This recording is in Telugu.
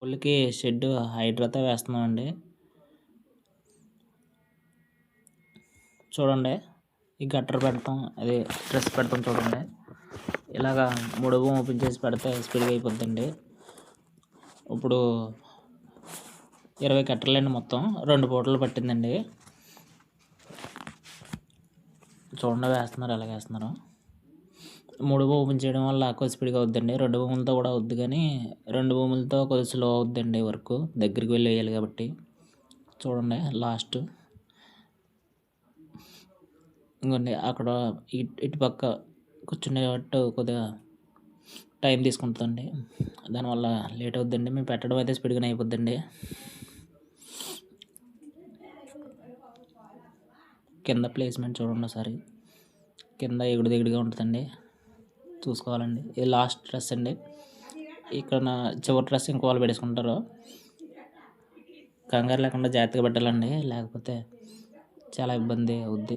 కోళ్ళకి షెడ్ హైడ్రాతో వేస్తున్నామండి. చూడండి, ఈ గట్టర్ పెడతాం, అది డ్రెస్ పెడతాం చూడండి. ఇలాగా 3 ఓపెన్ చేసి పెడితే స్పీడ్గా అయిపోద్దండి. ఇప్పుడు 20 కట్టర్లండి, మొత్తం 2 పూటలు పట్టిందండి. చూడండి వేస్తున్నారు, ఎలా వేస్తున్నారు. 3 ఓపెన్ చేయడం వల్ల కొద్ది స్పీడ్గా అవుద్దండి. 2 భూములతో కూడా అవుద్ది, కానీ 2 భూములతో కొద్ది స్లో అవుద్దండి. వర్క్ దగ్గరికి వెళ్ళి వేయాలి కాబట్టి. చూడండి లాస్ట్ ఇంకోండి, అక్కడ ఇటు పక్క కూర్చునేటట్టు కొద్దిగా టైం తీసుకుంటుందండి. దానివల్ల లేట్ అవుద్దండి. మేము పెట్టడం అయితే స్పీడ్గానే అయిపోద్దండి. కింద ప్లేస్మెంట్ చూడండి ఒకసారి. కింద ఎగుడు దిగుడుగా ఉంటుందండి, చూసుకోవాలండి. ఇది లాస్ట్ డ్రెస్ అండి. ఇక్కడ నా చివరి డ్రెస్ ఇంకో వాళ్ళు పెట్టేసుకుంటారు. కంగారు లేకుండా జాగ్రత్తగా పెట్టాలండి, లేకపోతే చాలా ఇబ్బంది అవుద్ది.